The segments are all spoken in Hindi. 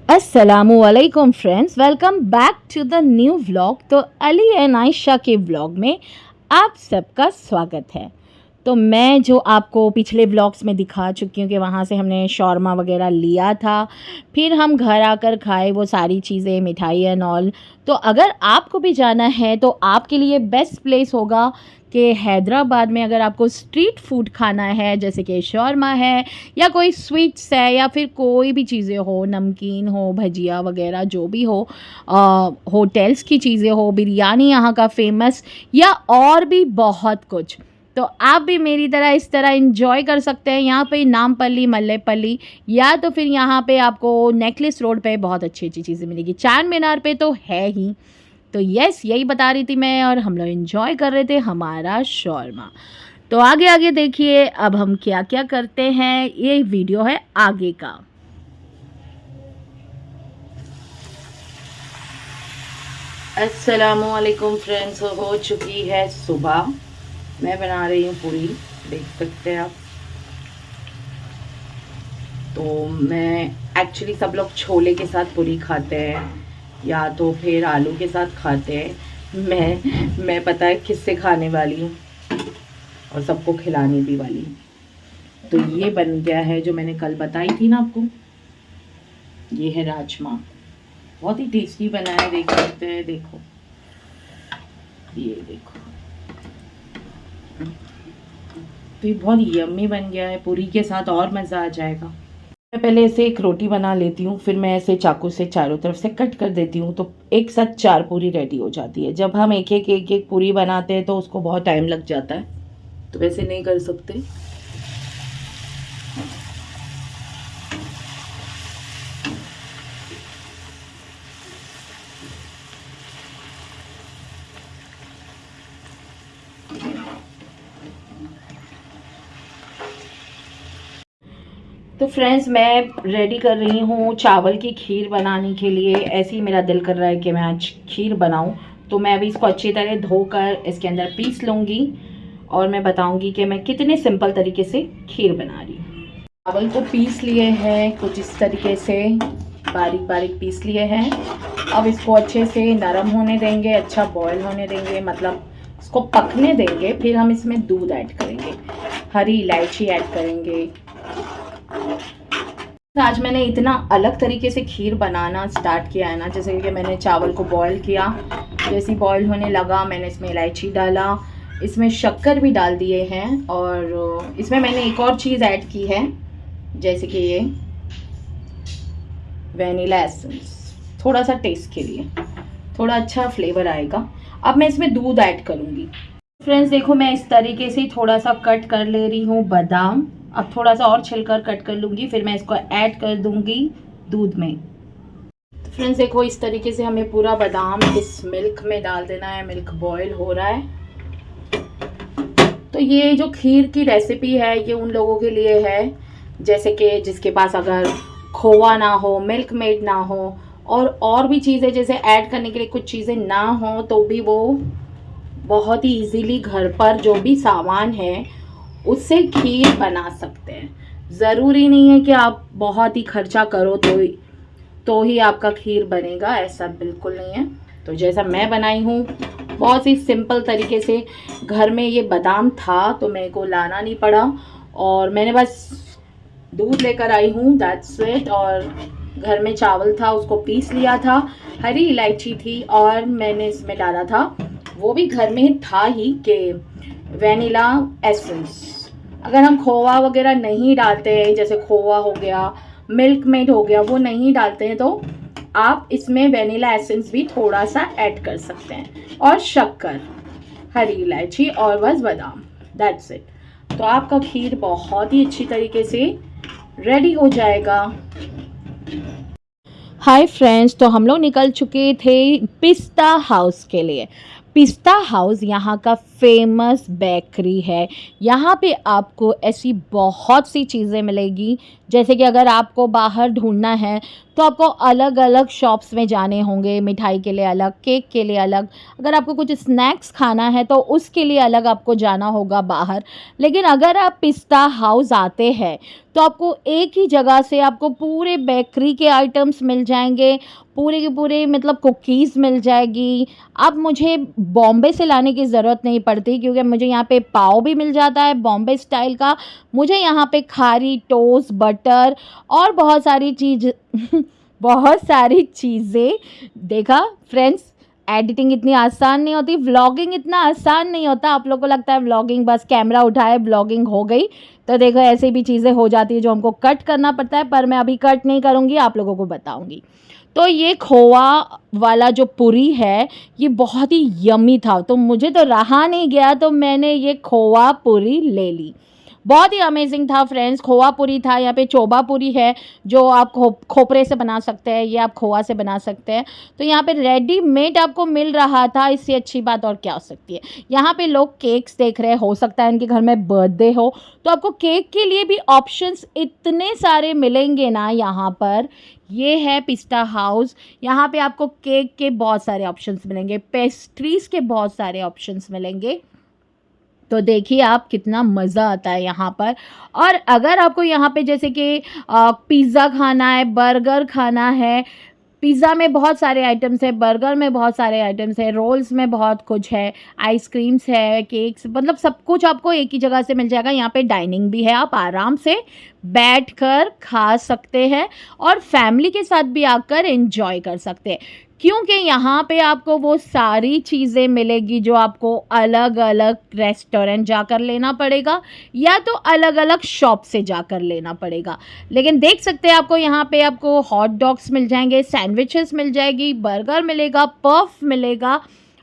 असलकुम friends, welcome back to the new vlog. तो अली एंड आयशा के व्लॉग में आप सबका स्वागत है। तो मैं जो आपको पिछले व्लॉग्स में दिखा चुकी हूँ कि वहाँ से हमने शौरमा वगैरह लिया था, फिर हम घर आकर खाए वो सारी चीज़ें, मिठाई एंड ऑल। तो अगर आपको भी जाना है तो आपके लिए बेस्ट प्लेस होगा कि हैदराबाद में अगर आपको स्ट्रीट फूड खाना है, जैसे कि शौरमा है या कोई स्वीट्स है या फिर कोई भी चीज़ें हो, नमकीन हो, भजिया वगैरह जो भी हो, होटल्स की चीज़ें हो, बिरयानी यहाँ का फेमस या और भी बहुत कुछ, तो आप भी मेरी तरह इस तरह इंजॉय कर सकते हैं। यहाँ पे नामपल्ली, मल्लेपल्ली या तो फिर यहाँ पे आपको नेकलेस रोड पे बहुत अच्छी अच्छी चीज़ें मिलेगी। चार मीनार पे तो है ही। तो यस, यही बता रही थी मैं, और हम लोग इंजॉय कर रहे थे हमारा शौरमा। तो आगे आगे देखिए अब हम क्या क्या करते हैं, ये वीडियो है आगे का। अस्सलामुअलैकुम फ्रेंड्स, हो चुकी है सुबह। मैं बना रही हूँ पूरी, देख सकते हैं आप। तो मैं एक्चुअली, सब लोग छोले के साथ पूरी खाते हैं या तो फिर आलू के साथ खाते हैं। मैं पता है किससे खाने वाली हूँ और सबको खिलाने भी वाली हूँ। तो ये बन गया है जो मैंने कल बताई थी ना आपको, ये है राजमा। बहुत ही टेस्टी बना है, देख सकते हैं। देखो, ये देखो, तो ये बहुत यम्मी बन गया है। पूरी के साथ और मज़ा आ जाएगा। मैं पहले ऐसे एक रोटी बना लेती हूँ, फिर मैं ऐसे चाकू से चारों तरफ से कट कर देती हूँ, तो एक साथ 4 पूरी रेडी हो जाती है। जब हम एक एक पूरी बनाते हैं तो उसको बहुत टाइम लग जाता है, तो वैसे नहीं कर सकते। तो फ्रेंड्स, मैं रेडी कर रही हूँ चावल की खीर बनाने के लिए। ऐसे ही मेरा दिल कर रहा है कि मैं आज खीर बनाऊँ। तो मैं अभी इसको अच्छी तरह धोकर इसके अंदर पीस लूँगी और मैं बताऊँगी कि मैं कितने सिंपल तरीके से खीर बना रही हूँ। चावल को पीस लिए हैं कुछ इस तरीके से, बारीक बारीक पीस लिए हैं। अब इसको अच्छे से नरम होने देंगे, अच्छा बॉयल होने देंगे, मतलब इसको पकने देंगे। फिर हम इसमें दूध ऐड करेंगे, हरी इलायची ऐड करेंगे। आज मैंने इतना अलग तरीके से खीर बनाना स्टार्ट किया है ना, जैसे कि मैंने चावल को बॉईल किया, जैसे बॉईल होने लगा मैंने इसमें इलायची डाला, इसमें शक्कर भी डाल दिए हैं, और इसमें मैंने एक और चीज़ ऐड की है, जैसे कि ये वैनिला एसेंस, थोड़ा सा टेस्ट के लिए, थोड़ा अच्छा फ्लेवर आएगा। अब मैं इसमें दूध ऐड करूँगी। फ्रेंड्स देखो, मैं इस तरीके से थोड़ा सा कट कर ले रही हूँ बादाम। अब थोड़ा सा और छिलकर कट कर लूँगी, फिर मैं इसको ऐड कर दूँगी दूध में। तो फ्रेंड्स देखो, इस तरीके से हमें पूरा बादाम इस मिल्क में डाल देना है। मिल्क बॉयल हो रहा है। तो ये जो खीर की रेसिपी है, ये उन लोगों के लिए है जैसे कि जिसके पास अगर खोवा ना हो, मिल्क मेड ना हो, और भी चीज़ें जैसे ऐड करने के लिए कुछ चीज़ें ना हो, तो भी वो बहुत ही इजीली घर पर जो भी सामान है उससे खीर बना सकते हैं। ज़रूरी नहीं है कि आप बहुत ही खर्चा करो तो ही आपका खीर बनेगा, ऐसा बिल्कुल नहीं है। तो जैसा मैं बनाई हूँ, बहुत ही सिंपल तरीके से, घर में ये बादाम था तो मेरे को लाना नहीं पड़ा, और मैंने बस दूध लेकर आई हूँ, दैट्स इट। और घर में चावल था, उसको पीस लिया था, हरी इलायची थी, और मैंने इसमें डाला था, वो भी घर में था ही, कि वैनिला एसेंस। अगर हम खोवा वगैरह नहीं डालते हैं, जैसे खोवा हो गया, मिल्क मेड हो गया, वो नहीं डालते हैं, तो आप इसमें वैनिला एसेंस भी थोड़ा सा ऐड कर सकते हैं, और शक्कर, हरी इलायची और बस बादाम, दैट्स इट। तो आपका खीर बहुत ही अच्छी तरीके से रेडी हो जाएगा। हाय फ्रेंड्स, तो हम लोग निकल चुके थे पिस्ता हाउस के लिए। पिस्ता हाउस यहाँ का फेमस बेकरी है। यहाँ पे आपको ऐसी बहुत सी चीज़ें मिलेगी जैसे कि अगर आपको बाहर ढूंढना है तो आपको अलग अलग शॉप्स में जाने होंगे, मिठाई के लिए अलग, केक के लिए अलग। अगर आपको कुछ स्नैक्स खाना है तो उसके लिए अलग आपको जाना होगा बाहर। लेकिन अगर आप पिस्ता हाउस आते हैं तो आपको एक ही जगह से आपको पूरे बेकरी के आइटम्स मिल जाएंगे, पूरे के पूरे मतलब कुकीज़ मिल जाएगी। अब मुझे बॉम्बे से लाने की ज़रूरत नहीं पड़ती क्योंकि मुझे यहाँ पे पाव भी मिल जाता है बॉम्बे स्टाइल का। मुझे यहाँ पे खारी टोस्ट, बटर और बहुत सारी चीज़ बहुत सारी चीज़ें। देखा फ्रेंड्स, एडिटिंग इतनी आसान नहीं होती, व्लॉगिंग इतना आसान नहीं होता। आप लोग को लगता है व्लॉगिंग बस कैमरा उठाए ब्लॉगिंग हो गई, तो देखो ऐसे भी चीज़ें हो जाती है जो हमको कट करना पड़ता है, पर मैं अभी कट नहीं करूँगी, आप लोगों को बताऊँगी। तो ये खोवा वाला जो पूरी है ये बहुत ही यमी था, तो मुझे तो रहा नहीं गया, तो मैंने ये खोवा पूरी ले ली। बहुत ही अमेजिंग था फ्रेंड्स। खोवा पूरी था, यहाँ पे चोबा पूरी है जो आप खोपरे से बना सकते हैं, ये आप खोवा से बना सकते हैं। तो यहाँ पे रेडीमेड आपको मिल रहा था, इससे अच्छी बात और क्या हो सकती है। यहाँ पे लोग केक्स देख रहे हैं, हो सकता है इनके घर में बर्थडे हो, तो आपको केक के लिए भी ऑप्शंस इतने सारे मिलेंगे ना यहाँ पर। ये है पिस्ता हाउस, यहाँ पे आपको केक के बहुत सारे ऑप्शंस मिलेंगे, पेस्ट्रीज के बहुत सारे ऑप्शंस मिलेंगे। तो देखिए आप कितना मज़ा आता है यहाँ पर। और अगर आपको यहाँ पे जैसे कि पिज़्ज़ा खाना है, बर्गर खाना है, पिज़्ज़ा में बहुत सारे आइटम्स है, बर्गर में बहुत सारे आइटम्स है, रोल्स में बहुत कुछ है, आइसक्रीम्स है, केक्स, मतलब सब कुछ आपको एक ही जगह से मिल जाएगा। यहाँ पे डाइनिंग भी है, आप आराम से बैठकर खा सकते हैं और फैमिली के साथ भी आकर एंजॉय कर सकते हैं, क्योंकि यहाँ पे आपको वो सारी चीज़ें मिलेगी जो आपको अलग अलग रेस्टोरेंट जाकर लेना पड़ेगा या तो अलग अलग शॉप से जाकर लेना पड़ेगा। लेकिन देख सकते हैं आपको यहाँ पे आपको हॉट डॉग्स मिल जाएंगे, सैंडविचेस मिल जाएगी, बर्गर मिलेगा, पफ मिलेगा।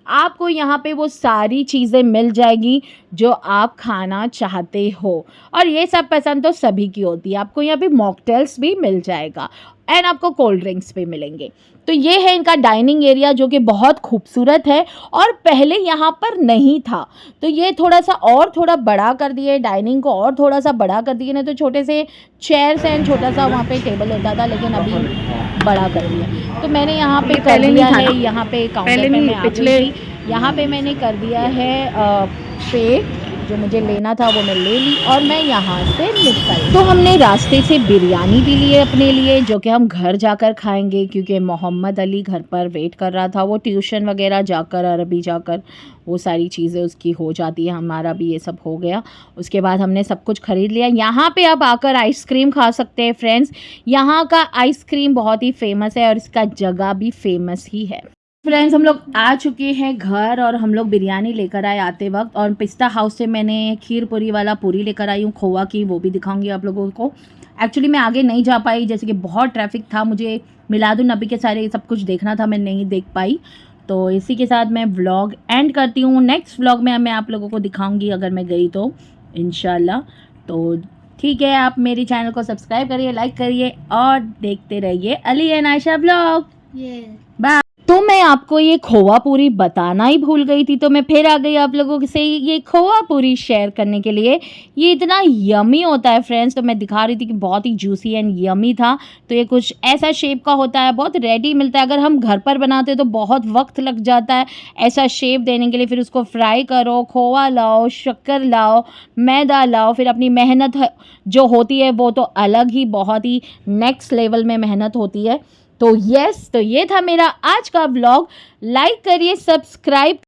आपको यहाँ पे वो सारी चीज़ें मिल जाएगी जो आप खाना चाहते हो, और ये सब पसंद तो सभी की होती है। आपको यहाँ पे मॉकटेल्स भी मिल जाएगा एंड आपको कोल्ड ड्रिंक्स भी मिलेंगे। तो ये है इनका डाइनिंग एरिया जो कि बहुत खूबसूरत है और पहले यहाँ पर नहीं था, तो ये थोड़ा सा और थोड़ा बड़ा कर दिए, डाइनिंग को और थोड़ा सा बड़ा कर दिए। नहीं तो छोटे से चेयर्स एंड छोटा सा वहाँ पे टेबल होता था, लेकिन अभी बड़ा कर दिया। तो मैंने यहाँ पे कर दिया है, यहाँ पे काउंटर पे मैं पिछले यहाँ पे मैंने कर दिया है पे, जो मुझे लेना था वो मैं ले ली और मैं यहाँ से निकल। तो हमने रास्ते से बिरयानी भी लिए अपने लिए, जो कि हम घर जाकर खाएंगे, क्योंकि मोहम्मद अली घर पर वेट कर रहा था। वो ट्यूशन वगैरह जाकर, अरबी जाकर वो सारी चीज़ें उसकी हो जाती है, हमारा भी ये सब हो गया। उसके बाद हमने सब कुछ ख़रीद लिया। यहाँ पे आप आकर आइसक्रीम खा सकते हैं फ्रेंड्स। यहाँ का आइसक्रीम बहुत ही फेमस है और इसका जगह भी फेमस ही है। फ्रेंड्स, हम लोग आ चुके हैं घर और हम लोग बिरयानी लेकर आए आते वक्त, और पिस्ता हाउस से मैंने खीर पूरी वाला पूरी लेकर आई हूँ खोवा की, वो भी दिखाऊंगी आप लोगों को। एक्चुअली मैं आगे नहीं जा पाई, जैसे कि बहुत ट्रैफिक था, मुझे मिलादुन नबी के सारे सब कुछ देखना था, मैं नहीं देख पाई। तो इसी के साथ मैं व्लॉग एंड करती हूँ। नेक्स्ट व्लॉग में मैं आप लोगों को दिखाऊँगी अगर मैं गई तो इंशाल्लाह। तो ठीक है, आप मेरी चैनल को सब्सक्राइब करिए, लाइक करिए और देखते रहिए Ali and Ayesha vlog. Bye. तो मैं आपको ये खोवा पूरी बताना ही भूल गई थी, तो मैं फिर आ गई आप लोगों से ये खोवा पूरी शेयर करने के लिए। ये इतना यमी होता है फ्रेंड्स, तो मैं दिखा रही थी कि बहुत ही जूसी एंड यमी था। तो ये कुछ ऐसा शेप का होता है, बहुत रेडी मिलता है। अगर हम घर पर बनाते तो बहुत वक्त लग जाता है ऐसा शेप देने के लिए। फिर उसको फ्राई करो, खोवा लाओ, शक्कर लाओ, मैदा लाओ, फिर अपनी मेहनत जो होती है वो तो अलग ही, बहुत ही नेक्स्ट लेवल में मेहनत होती है। तो यस, तो ये था मेरा आज का व्लॉग। लाइक करिए, सब्सक्राइब